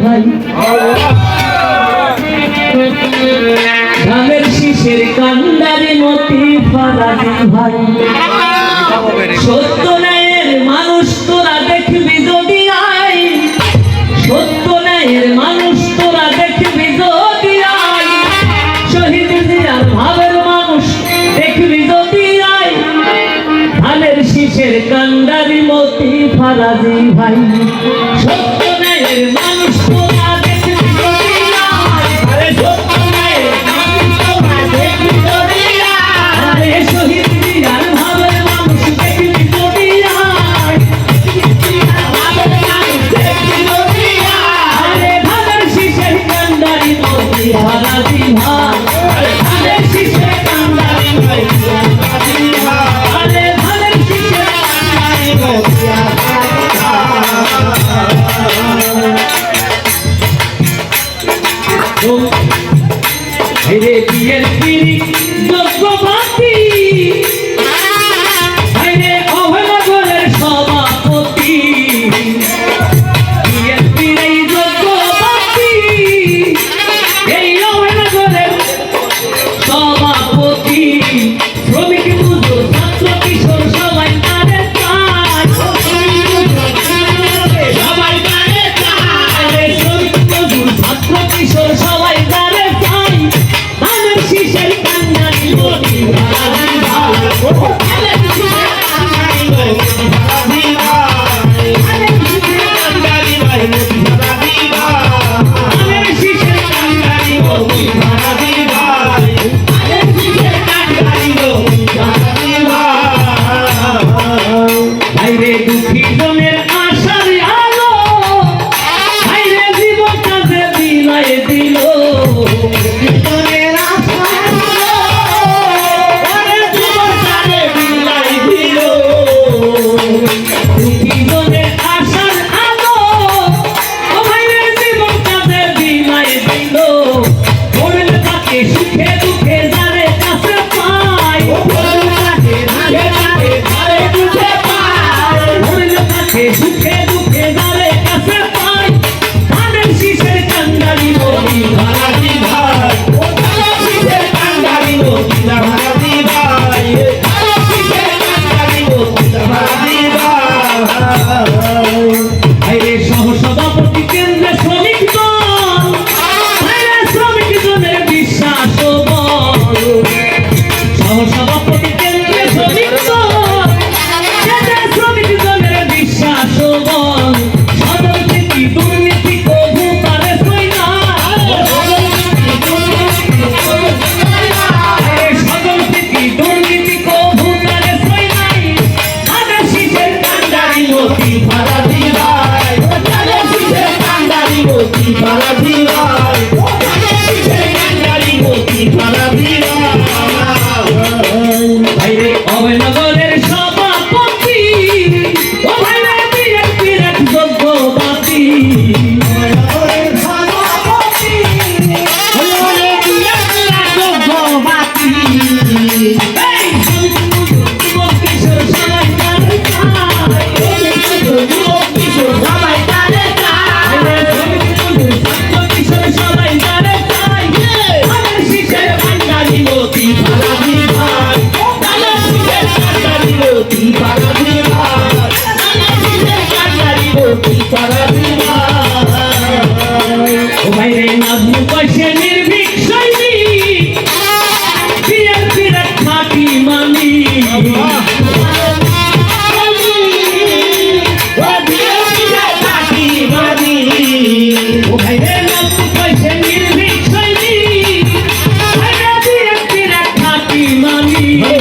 ভাই ধানের শীষের কান্ডারি মতি ফারাজি ভাই সত্য ন্যায়ের মানুষ তোরা দেখবি যদি আয় সত্য ন্যায়ের মানুষ তোরা দেখবি যদি আয় শহীদ জিয়ার ভাবের মানুষ দেখবি যদি আয় ধানের শীষের কান্ডারি মতি ফারাজি ভাই সত্য ন্যায়ের মানুষ তোরা দেখবি যদি আয় আরে সত্য ন্যায়ের মানুষ তোরা দেখবি যদি আয় আরে শহীদ জিয়ার ভাবের মানুষ দেখবি যদি আয় ভাবের মানুষ দেখবি যদি আয় আরে ধানের শীষের কান্ডারি মতি ফারাজি ভাই আরে ধানের শীষের কান্ডারি মতি ফারাজি ভাই আরে ধানের শীষের কান্ডারি মতি রে বিয়ের পিড়ি যোগ্যবাদী রে অভয়নগরের সভাপতি বিয়ের পিড়ি যোগ্যবাদী এই অভয়নগরের সভাপতি শ্রমিক মজুর ছাত্র কিশোর সবাই তারে চায় সবাই তারে চায় শ্রমিক মজুর ছাত্র কিশোর সবাই তারে চায় ধানের শীষের কান্ডারি মতি ফারাজি ভাই ধানের শীষের কান্ডারি মতি ফারাজি ভাই ধানের শীষের কান্ডারি ভাই মতি ফারাজি ভাই ধানের শীষের কান্ডারি মতি ফারাজি ভাই ধানের শীষের কান্ডারি মতি ফারাজি ভাই ভাইরে দুঃখী জনের আশার আলো ভাইরে জীবন কাজে বিলাই দিল সুখে দুঃখে যারে কাছে পায় সুখে দুঃখে যারে কাছে পায় ধানের শীষের কান্ডারি মতি ফারাজি ভাই ধানের শীষের কান্ডারি মতি ফারাজি ভাই ধানের শীষের কান্ডারি মতি ফারাজি ভাই রে সহসভাপতি কেন্দ্রে শ্রমিক দল ভাইরে শ্রমিক দলের বিশ্বাস ও বল সহসভাপতি কেন্দ্রে শ্রমিক দল কেন্দ্রে শ্রমিক দলের বিশ্বাস ও বল সদল থেকে দুর্নীতি কবু তারে সই না সদল থেকে দুর্নীতি কবু তারে সই নাই ধানের শীষের কান্ডারি মতি ফারাজি ভাই ধানের শীষের কান্ডারি মতি ফারাজি ভাই ধানের শীষের কান্ডারি মতি ফারাজি ভাইরে অভয়নগরের সভাপতি ও ভাইরে বিএনপির এক যোগ্যবাদী অভয়নগরের সভাপতি ও ভাইরে বিএনপির এক যোগ্যবাদী এই যুবক কিশোর সবাই তারে চায় যুবক কিশোর সবাই তারে চায় ছাত্র কিশোর সবাই তারে চায় ধানের শীষের কান্ডারি মতি ফারাজি ভাই ধানের শীষের কান্ডারি মতি ফারাজি ভাই ধানের শীষের কান্ডারি মতি ফারাজি ভাই ও ভাইরে নাজমু কইছে নির্ভীক সৈনিক বিএনপির এক খাঁটি মালিক ও ভাইরে নাজমু কইছে নির্ভীক সৈনিক ভাইরে বিএনপির এক খাঁটি মালিক